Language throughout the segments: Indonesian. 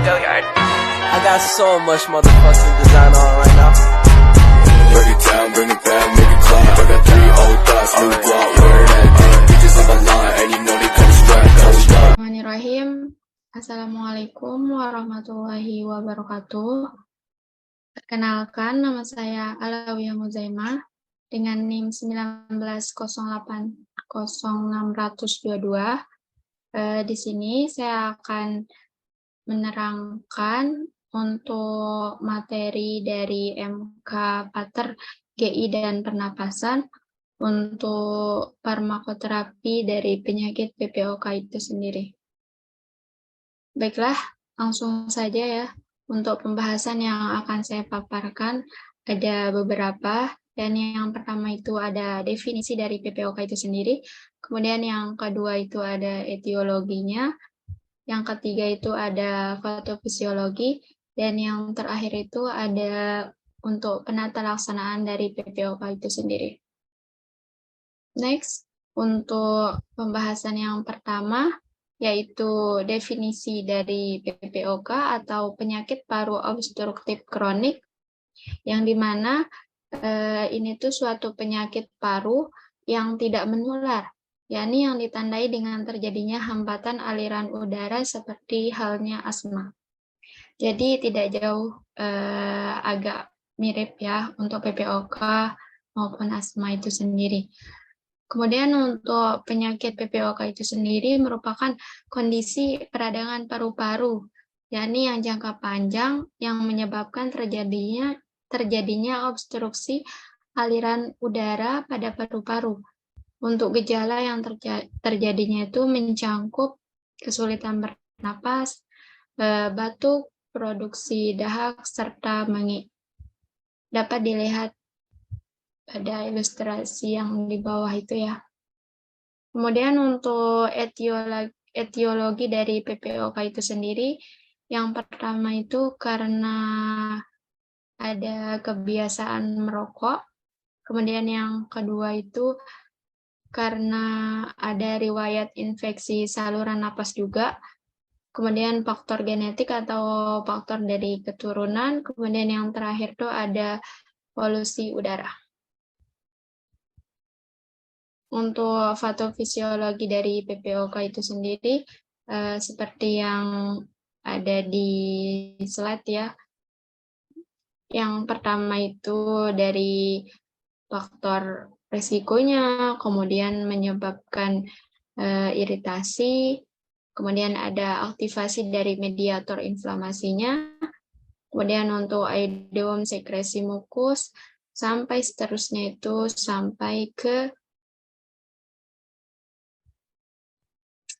Gilliard. I got so much motherfucking design on right now. Break it down, bring it back, make it clap. I got 3 old thoughts, new block, where that bitches on my line, and you know they come strap. Bismillahirrahmanirrahim. Assalamualaikum warahmatullahi wabarakatuh. Perkenalkan, nama saya Alawiyah Muzaimah dengan NIM 190800622. Di sini saya akan menerangkan untuk materi dari MK Pater GI dan pernapasan untuk farmakoterapi dari penyakit PPOK itu sendiri. Baiklah, langsung saja ya. Untuk pembahasan yang akan saya paparkan ada beberapa, dan yang pertama itu ada definisi dari PPOK itu sendiri, kemudian yang kedua itu ada etiologinya, yang ketiga itu ada patofisiologi, dan yang terakhir itu ada untuk penata laksanaan dari PPOK itu sendiri. Next, untuk pembahasan yang pertama, yaitu definisi dari PPOK atau penyakit paru obstruktif kronik, yang dimana ini tuh suatu penyakit paru yang tidak menular, yakni yang ditandai dengan terjadinya hambatan aliran udara seperti halnya asma. Jadi tidak jauh, agak mirip ya untuk PPOK maupun asma itu sendiri. Kemudian untuk penyakit PPOK itu sendiri merupakan kondisi peradangan paru-paru, yakni yang jangka panjang yang menyebabkan terjadinya obstruksi aliran udara pada paru-paru. Untuk gejala yang terjadinya itu mencangkup kesulitan bernapas, batuk, produksi dahak, serta mengi. Dapat dilihat pada ilustrasi yang di bawah itu ya. Kemudian untuk etiologi dari PPOK itu sendiri, yang pertama itu karena ada kebiasaan merokok, kemudian yang kedua itu karena ada riwayat infeksi saluran napas juga, kemudian faktor genetik atau faktor dari keturunan, kemudian yang terakhir itu ada polusi udara. Untuk patofisiologi dari PPOK itu sendiri, seperti yang ada di slide ya. Yang pertama itu dari faktor resikonya, kemudian menyebabkan iritasi, kemudian ada aktivasi dari mediator inflamasinya, kemudian untuk ileum sekresi mukus, sampai seterusnya itu sampai ke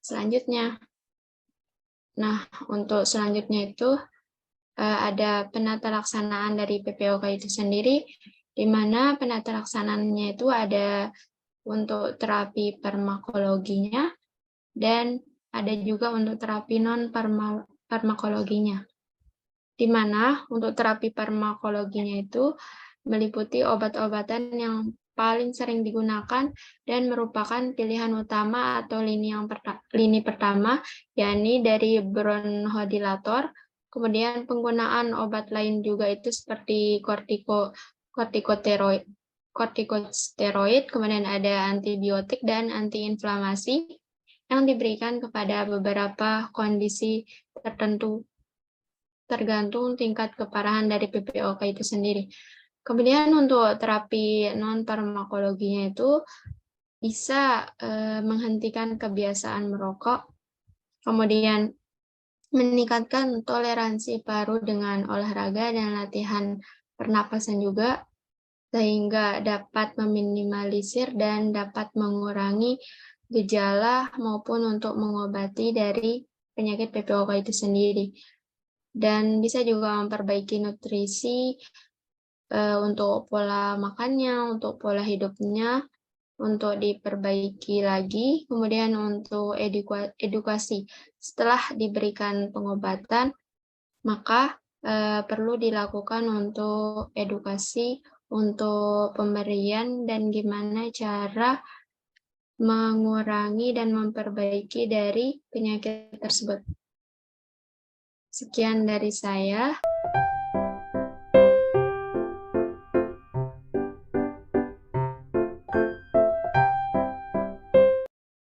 selanjutnya. Nah, untuk selanjutnya itu ada penata laksanaan dari PPOK itu sendiri, di mana penata laksanaannya itu ada untuk terapi farmakologinya, dan ada juga untuk terapi non-farmakologinya. Di mana untuk terapi farmakologinya itu meliputi obat-obatan yang paling sering digunakan dan merupakan pilihan utama atau lini pertama, yakni dari bronchodilator, kemudian penggunaan obat lain juga itu seperti kortikosteroid, kemudian ada antibiotik dan antiinflamasi yang diberikan kepada beberapa kondisi tertentu, tergantung tingkat keparahan dari PPOK itu sendiri. Kemudian untuk terapi non-farmakologinya itu bisa menghentikan kebiasaan merokok, kemudian meningkatkan toleransi paru dengan olahraga dan latihan pernapasan juga, sehingga dapat meminimalisir dan dapat mengurangi gejala maupun untuk mengobati dari penyakit PPOK itu sendiri. Dan bisa juga memperbaiki nutrisi, untuk pola makannya, untuk pola hidupnya, untuk diperbaiki lagi, kemudian untuk edukasi. Setelah diberikan pengobatan, maka perlu dilakukan untuk edukasi, untuk pemberian dan gimana cara mengurangi dan memperbaiki dari penyakit tersebut. Sekian dari saya.